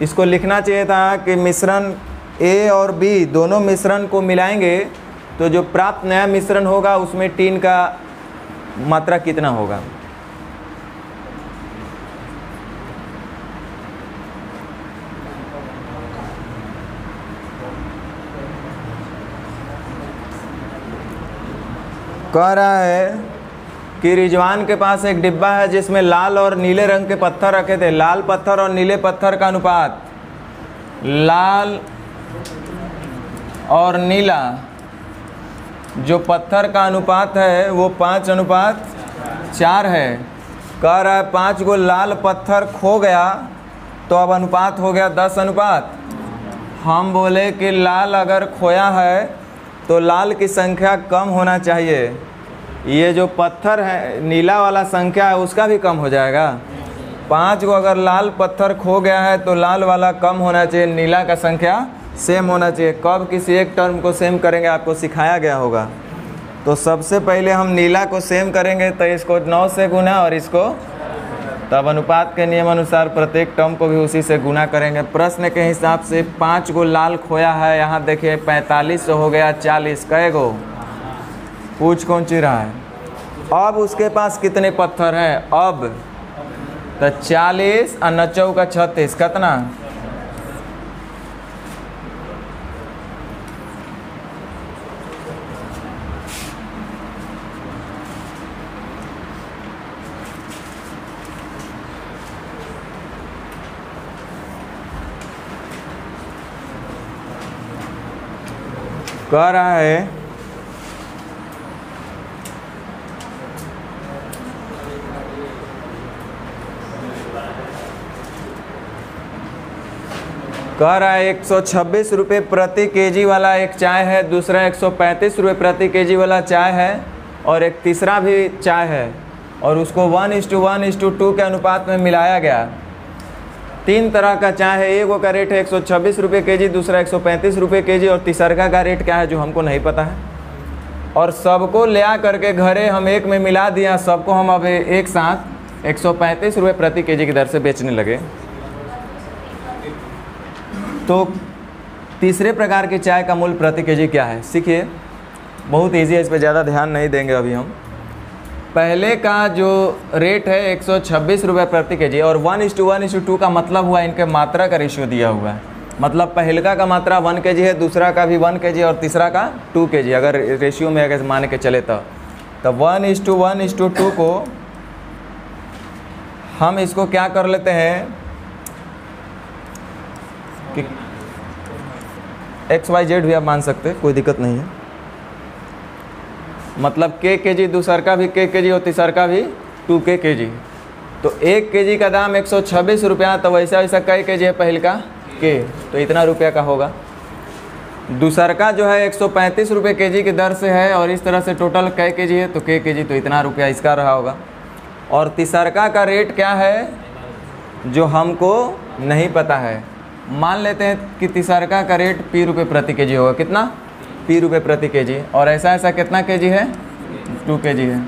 इसको लिखना चाहिए था कि मिश्रण ए और बी दोनों मिश्रण को मिलाएंगे तो जो प्राप्त नया मिश्रण होगा उसमें टीन का मात्रा कितना होगा। कह रहा है कि रिजवान के पास एक डिब्बा है जिसमें लाल और नीले रंग के पत्थर रखे थे। लाल पत्थर और नीले पत्थर का अनुपात, लाल और नीला जो पत्थर का अनुपात है वो 5:4 है। कह रहा है 5 गो लाल पत्थर खो गया तो अब अनुपात हो गया 10:। हम बोले कि लाल अगर खोया है तो लाल की संख्या कम होना चाहिए, ये जो पत्थर है नीला वाला संख्या है उसका भी कम हो जाएगा। 5 को अगर लाल पत्थर खो गया है तो लाल वाला कम होना चाहिए, नीला का संख्या सेम होना चाहिए। कब किसी एक टर्म को सेम करेंगे आपको सिखाया गया होगा। तो सबसे पहले हम नीला को सेम करेंगे, तो इसको 9 से गुना और इसको, तब अनुपात के नियम अनुसार प्रत्येक टर्म को भी उसी से गुना करेंगे। प्रश्न के हिसाब से 5 को लाल खोया है, यहाँ देखिए 45 से हो गया 40, कई गो पूछ कौन ची रहा है। अब उसके पास कितने पत्थर हैं, अब तो 40 और 9 चौका 36, कितना? कह रहा है कह रहा है 126 रुपये प्रति केजी वाला एक चाय है, दूसरा 135 रुपये प्रति केजी वाला चाय है, और एक तीसरा भी चाय है, और उसको 1:1:2 के अनुपात में मिलाया गया। 3 तरह का चाय है, एक का रेट है 126 रुपये केजी, दूसरा 135 रुपये केजी, और तीसरा का रेट क्या है जो हमको नहीं पता है। और सबको ले आ करके घरे हम एक में मिला दिया, सबको हम अब एक साथ 135 रुपये प्रति केजी की दर से बेचने लगे। तो तीसरे प्रकार के चाय का मूल्य प्रति केजी क्या है, सीखिए, बहुत ईजी है, इस पर ज़्यादा ध्यान नहीं देंगे अभी हम। पहले का जो रेट है 126 रुपये प्रति केजी, और 1:1:2 का मतलब हुआ इनके मात्रा का रेशियो दिया हुआ है। मतलब पहलका का मात्रा 1 केजी है, दूसरा का भी 1 केजी, और तीसरा का 2 केजी, अगर रेशियो में अगर मान के चले तो 1:1:2 को हम इसको क्या कर लेते हैं कि XYZ भी आप मान सकते हैं, कोई दिक्कत नहीं है। मतलब केजी, दूसर का भी केजी और तीसर का भी 2 केजी। तो 1 केजी का दाम 126 रुपया, तो वैसा वैसा कई केजी है पहल का के, तो इतना रुपया का होगा। दूसर का जो है 135 रुपये केजी की दर से है, और इस तरह से टोटल कई केजी है तो केजी, तो इतना रुपया इसका रहा होगा। और तीसरका का रेट क्या है जो हमको नहीं पता है। मान लेते हैं कि तीसरका का रेट P रुपये प्रति केजी होगा, कितना? P रुपये प्रति केजी, और ऐसा ऐसा कितना केजी है? 2 केजी है।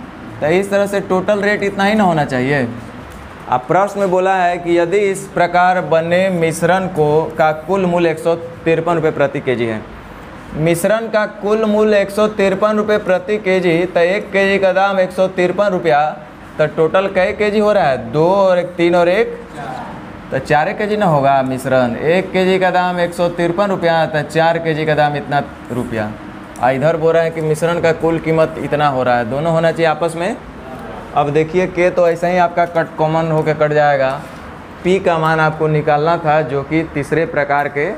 तो इस तरह से टोटल रेट इतना ही ना होना चाहिए। अब प्रश्न में बोला है कि यदि इस प्रकार बने मिश्रण को का कुल मूल्य 153 रुपये प्रति केजी है, मिश्रण का कुल मूल्य 153 रुपये प्रति केजी, तो 1 केजी का दाम 153 रुपया, तो टोटल कई केजी हो रहा है? 2 और 1 3 और 1, तो 4 केजी ना होगा मिश्रण। 1 केजी का दाम 153 रुपया, तो 4 केजी का दाम इतना रुपया। इधर बोल रहा है कि मिश्रण का कुल कीमत इतना हो रहा है, दोनों होना चाहिए आपस में। अब देखिए के तो ऐसा ही आपका कट कॉमन होकर कट जाएगा। P का मान आपको निकालना था, जो कि तीसरे प्रकार के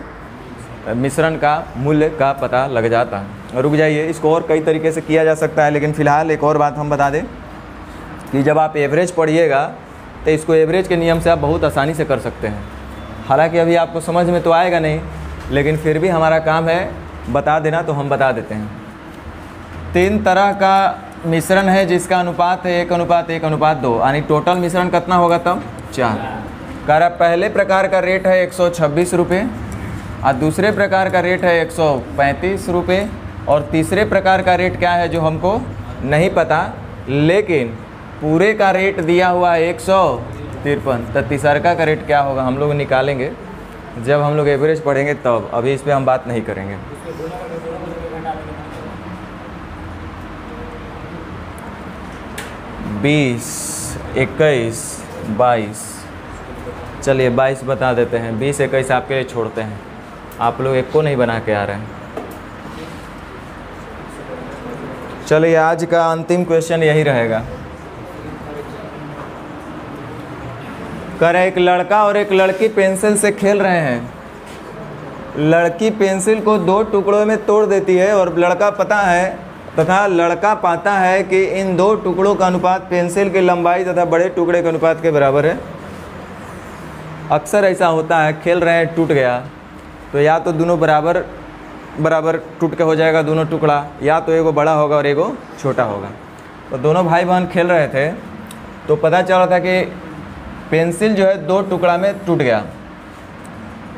मिश्रण का मूल्य का पता लग जाता। रुक जाइए, इसको और कई तरीके से किया जा सकता है, लेकिन फ़िलहाल एक और बात हम बता दें कि जब आप एवरेज पढ़िएगा तो इसको एवरेज के नियम से आप बहुत आसानी से कर सकते हैं। हालांकि अभी आपको समझ में तो आएगा नहीं, लेकिन फिर भी हमारा काम है बता देना, तो हम बता देते हैं। 3 तरह का मिश्रण है जिसका अनुपात है 1:1:2, यानी टोटल मिश्रण कितना होगा तब? 4। कह रहा पहले प्रकार का रेट है 126 रुपये, और दूसरे प्रकार का रेट है 135 रुपये, और तीसरे प्रकार का रेट क्या है जो हमको नहीं पता, लेकिन पूरे का रेट दिया हुआ है 153। तो तीसरका का रेट क्या होगा हम लोग निकालेंगे जब हम लोग एवरेज पढ़ेंगे तब, अभी इस पर हम बात नहीं करेंगे। बीस, 21, 22, चलिए 22 बता देते हैं। 20, 21 आपके लिए छोड़ते हैं, आप लोग एक को नहीं बना के आ रहे हैं। चलिए आज का अंतिम क्वेश्चन यही रहेगा। कर एक लड़का और एक लड़की पेंसिल से खेल रहे हैं। लड़की पेंसिल को 2 टुकड़ों में तोड़ देती है, और लड़का पाता है कि इन 2 टुकड़ों का अनुपात पेंसिल की लंबाई तथा बड़े टुकड़े के अनुपात के बराबर है। अक्सर ऐसा होता है, खेल रहे हैं टूट गया, तो या तो दोनों बराबर टूट के हो जाएगा दोनों टुकड़ा, या तो एगो बड़ा होगा और एगो छोटा होगा। तो दोनों भाई बहन खेल रहे थे, तो पता चल रहा था कि पेंसिल जो है 2 टुकड़ा में टूट गया।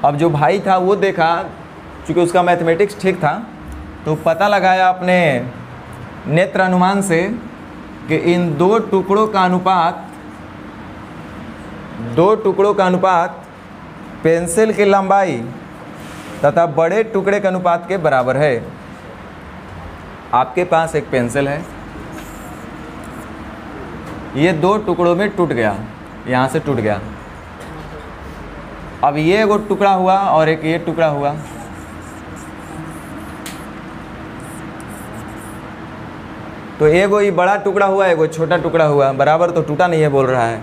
अब जो भाई था वो देखा, चूँकि उसका मैथमेटिक्स ठीक था, तो पता लगाया अपने नेत्र अनुमान से कि इन 2 टुकड़ों का अनुपात पेंसिल की लंबाई तथा बड़े टुकड़े के अनुपात के बराबर है। आपके पास एक पेंसिल है, ये 2 टुकड़ों में टूट गया, यहाँ से टूट गया। अब ये एगो टुकड़ा हुआ और एक ये टुकड़ा हुआ। तो एगो ये बड़ा टुकड़ा हुआ, एगो छोटा टुकड़ा हुआ, बराबर तो टूटा नहीं है बोल रहा है।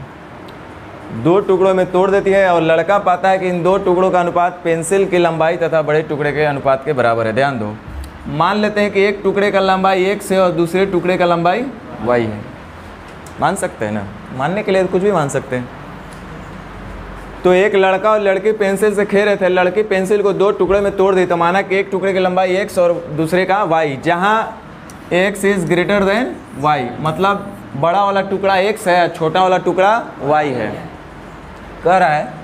2 टुकड़ों में तोड़ देती है और लड़का पाता है कि इन 2 टुकड़ों का अनुपात पेंसिल की लंबाई तथा बड़े टुकड़े के अनुपात के बराबर है। ध्यान दो, मान लेते हैं कि एक टुकड़े का लंबाई x है और दूसरे टुकड़े का लंबाई y है। मान सकते हैं ना, मानने के लिए कुछ भी मान सकते हैं। तो एक लड़का और लड़की पेंसिल से खेल रहे थे, लड़की पेंसिल को 2 टुकड़े में तोड़ दी, तो माना कि एक टुकड़े की लंबाई x और दूसरे का y, जहाँ x is greater than y, मतलब बड़ा वाला टुकड़ा x है, छोटा वाला टुकड़ा y है। कह रहा है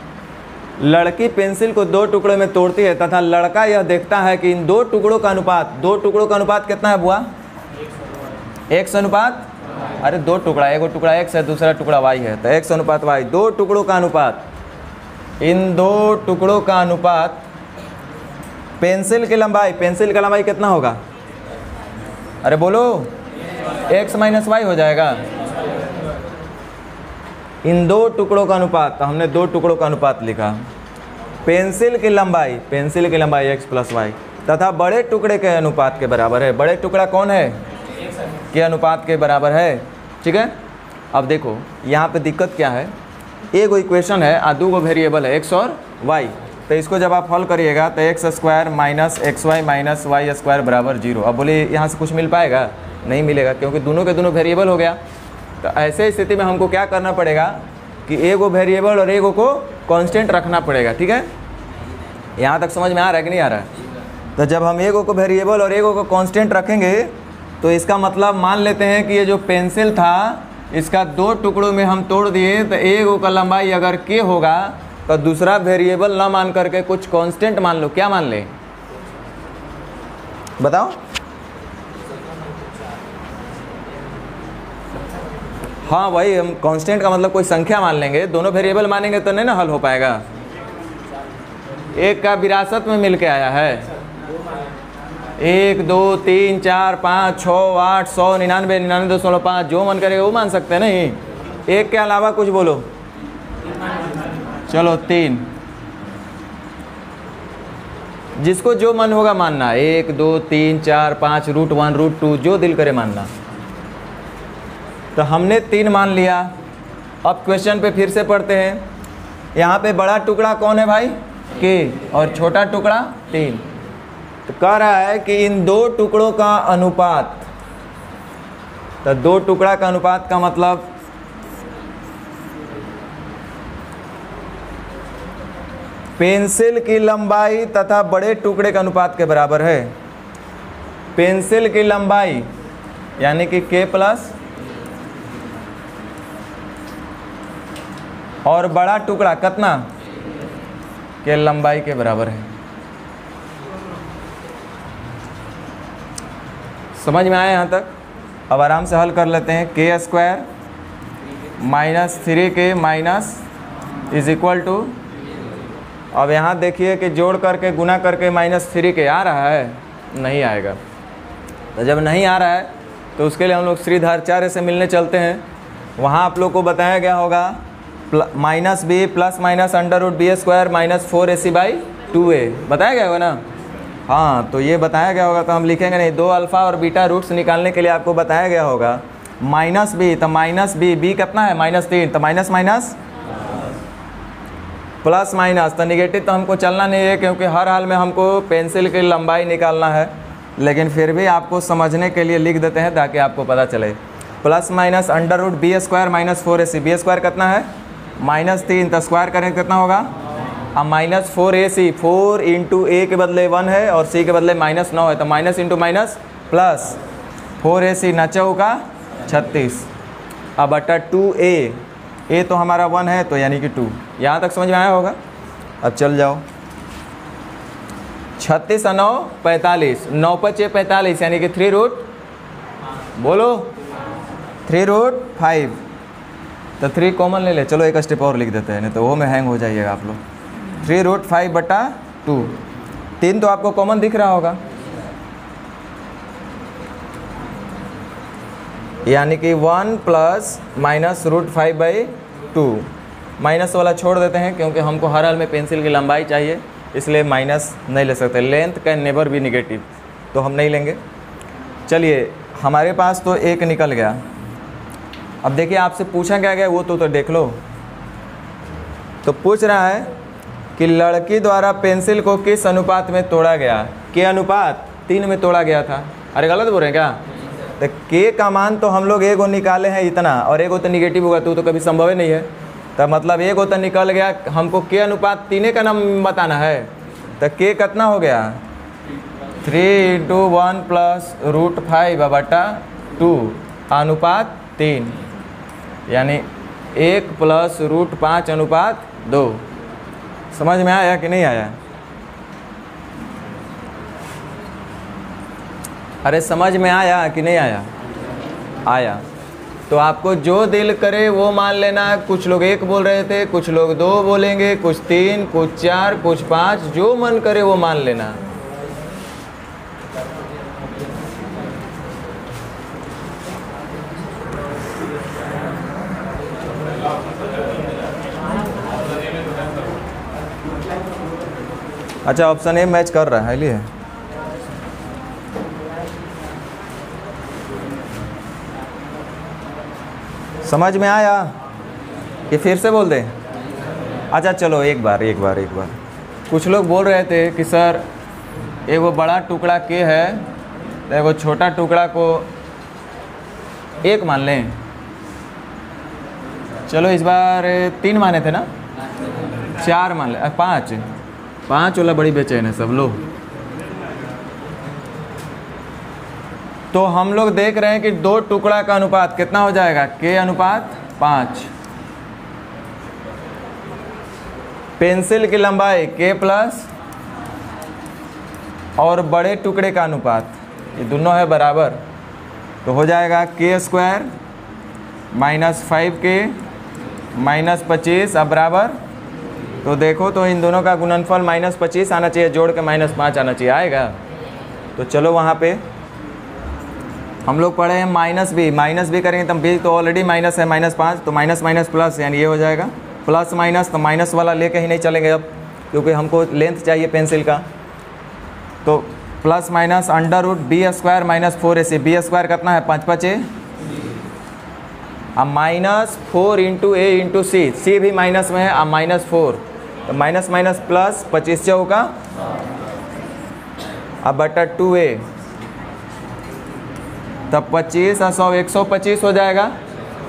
लड़की पेंसिल को 2 टुकड़े में तोड़ती है तथा लड़का यह देखता है कि इन 2 टुकड़ों का अनुपात, 2 टुकड़ों का अनुपात कितना है बुआ? x अनुपात, अरे 2 टुकड़ा, एक टुकड़ा x है, दूसरा टुकड़ा y है, तो x अनुपात y, 2 टुकड़ों का अनुपात, इन 2 टुकड़ों का अनुपात पेंसिल की लंबाई, पेंसिल का लंबाई कितना होगा? अरे बोलो, x माइनस वाई हो जाएगा। इन 2 टुकड़ों का अनुपात, तो हमने 2 टुकड़ों का अनुपात लिखा। पेंसिल की लंबाई x प्लस वाई तथा बड़े टुकड़े के अनुपात के बराबर है। बड़े टुकड़ा कौन है? के अनुपात के बराबर है। ठीक है, अब देखो यहाँ पे दिक्कत क्या है, एक इक्वेशन है और 2 वेरिएबल है x और y, तो इसको जब आप हल करिएगा तो x square minus x y minus y square बराबर 0। अब बोले यहाँ से कुछ मिल पाएगा? नहीं मिलेगा, क्योंकि दोनों के दोनों वेरिएबल हो गया। तो ऐसे स्थिति में हमको क्या करना पड़ेगा कि एगो वेरिएबल और एगो को कांस्टेंट रखना पड़ेगा। ठीक है, यहाँ तक समझ में आ रहा है कि नहीं आ रहा है? तो जब हम एगो को वेरिएबल और एगो को कांस्टेंट रखेंगे, तो इसका मतलब मान लेते हैं कि ये जो पेंसिल था इसका 2 टुकड़ों में हम तोड़ दिए, तो एगो का लंबाई अगर के होगा तो दूसरा वेरिएबल ना मान करके कुछ कांस्टेंट मान लो। क्या मान ले बताओ? हाँ वही, हम कांस्टेंट का मतलब कोई संख्या मान लेंगे, दोनों वेरिएबल मानेंगे तो नहीं ना हल हो पाएगा। एक का विरासत में मिल के आया है, 1 2 3 4 5 6 8 100 99 99.5, जो मन करेगा वो मान सकते हैं। नहीं, एक के अलावा कुछ बोलो, चलो 3, जिसको जो मन होगा मानना, 1 2 3 4 5 √1 √2, जो दिल करे मानना। तो हमने 3 मान लिया। अब क्वेश्चन पे फिर से पढ़ते हैं। यहाँ पे बड़ा टुकड़ा कौन है भाई? के, और छोटा टुकड़ा 3। तो कह रहा है कि इन 2 टुकड़ों का अनुपात, तो 2 टुकड़ा का अनुपात का मतलब पेंसिल की लंबाई तथा बड़े टुकड़े के अनुपात के बराबर है। पेंसिल की लंबाई यानी कि k प्लस, और बड़ा टुकड़ा कितना? के लंबाई के बराबर है। समझ में आया यहाँ तक? अब आराम से हल कर लेते हैं। K square minus 3k minus is equal to, अब यहाँ देखिए कि जोड़ करके गुना करके -3k आ रहा है? नहीं आएगा। तो जब नहीं आ रहा है तो उसके लिए हम लोग श्रीधराचार्य से मिलने चलते हैं। वहाँ आप लोग को बताया गया होगा -b plus minus √b² minus 4ac/2a, बताया गया होगा ना? हाँ, तो ये बताया गया होगा तो हम लिखेंगे नहीं। 2 अल्फ़ा और बीटा रूट्स निकालने के लिए आपको बताया गया होगा। -b, तो -b कितना है? -3, तो माइनस माइनस प्लस माइनस, तो निगेटिव तो हमको चलना नहीं है, क्योंकि हर हाल में हमको पेंसिल की लंबाई निकालना है। लेकिन फिर भी आपको समझने के लिए लिख देते हैं ताकि आपको पता चले। Plus minus √b² minus 4ac, b² कितना है? -3, तो स्क्वायर करें कितना होगा? अब -4ac, 4 इंटू a के बदले 1 है और c के बदले -9 है, तो minus into minus plus 4ac 9 का 36 अब बटा 2a, a तो हमारा 1 है तो यानी कि 2। यहाँ तक समझ में आया होगा। अब चल जाओ 36 और 9 45, 9 × 45 यानी कि 3 रूट, बोलो 3 रूट 5, तो 3 कॉमन ले ले। चलो एक स्टेप और लिख देते हैं, नहीं तो वो में हैंग हो जाइएगा आप लोग। 3 रूट 5 बटा 2, 3 तो आपको कॉमन दिख रहा होगा, यानी कि 1 प्लस माइनस रूट 5/2। माइनस वाला छोड़ देते हैं क्योंकि हमको हर हाल में पेंसिल की लंबाई चाहिए, इसलिए माइनस नहीं ले सकते। Length can never be negative, तो हम नहीं लेंगे। चलिए हमारे पास तो एक निकल गया। अब देखिए आपसे पूछा क्या गया वो तो देख लो। तो पूछ रहा है कि लड़की द्वारा पेंसिल को किस अनुपात में तोड़ा गया। के अनुपात 3 में तोड़ा गया था। अरे गलत बोल रहे हैं क्या? तो के का मान तो हम लोग एगो निकाले हैं इतना, और एगो तो निगेटिव होगा तो कभी संभव ही नहीं है। तो मतलब एगो तो निकल गया, हमको के अनुपात 3 का नाम बताना है। तो के कितना हो गया 3 × 1 प्लस रूट 5 बटा 2 अनुपात 3, यानी 1 प्लस रूट 5 अनुपात 2। समझ में आया कि नहीं आया? अरे समझ में आया कि नहीं आया? आया। तो आपको जो दिल करे वो मान लेना। कुछ लोग 1 बोल रहे थे, कुछ लोग 2 बोलेंगे, कुछ 3, कुछ 4, कुछ 5, जो मन करे वो मान लेना। अच्छा ऑप्शन ए मैच कर रहा है लिए। समझ में आया कि फिर से बोल दें? अच्छा चलो एक बार। कुछ लोग बोल रहे थे कि सर एगो बड़ा टुकड़ा के है तो एगो छोटा टुकड़ा को 1 मान लें। चलो इस बार 3 माने थे ना, 4 मान ले, 5 वाला बड़ी बेचैन है सब लोग। तो हम लोग देख रहे हैं कि 2 टुकड़ा का अनुपात कितना हो जाएगा, के अनुपात 5। पेंसिल की लंबाई के प्लस और बड़े टुकड़े का अनुपात, ये दोनों है बराबर, तो हो जाएगा k² माइनस 5k माइनस 25 अब बराबर। तो देखो तो इन दोनों का गुणनफल माइनस 25 आना चाहिए, जोड़ के माइनस 5 आना चाहिए। आएगा? तो चलो वहाँ पे हम लोग पढ़े हैं माइनस भी करेंगे तो बी तो ऑलरेडी माइनस है, माइनस 5, तो माइनस माइनस प्लस यानी ये हो जाएगा प्लस माइनस। तो माइनस वाला लेके ही नहीं चलेंगे अब, क्योंकि हमको लेंथ चाहिए पेंसिल का। तो plus minus √b² minus 4ac, b² कितना है 5 × 5 अब माइनस 4 × a × c, c भी माइनस में है अब -4, तो माइनस माइनस प्लस 25 चौका अब बटा 2a, तब 25 और 100 125 हो जाएगा।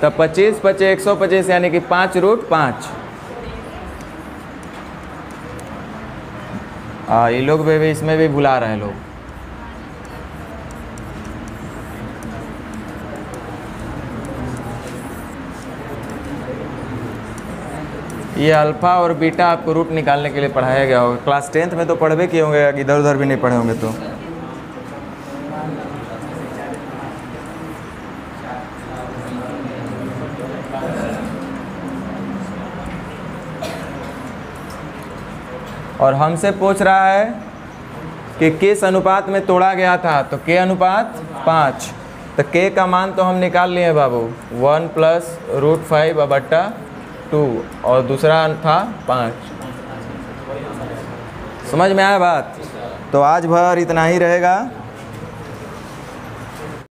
तब 25 × 5 125 यानी कि 5√5। ये लोग भी इसमें भी भुला रहे हैं लोग। ये अल्फ़ा और बीटा आपको रूट निकालने के लिए पढ़ाया गया होगा। क्लास 10th में तो पढ़वे किए होंगे, इधर उधर भी नहीं पढ़े होंगे। तो और हमसे पूछ रहा है कि किस अनुपात में तोड़ा गया था, तो के अनुपात 5। तो के का मान तो हम निकाल लिए बाबू, 1 प्लस √5 बटा 2 और दूसरा था 5। समझ में आया बात? तो आज भर इतना ही रहेगा।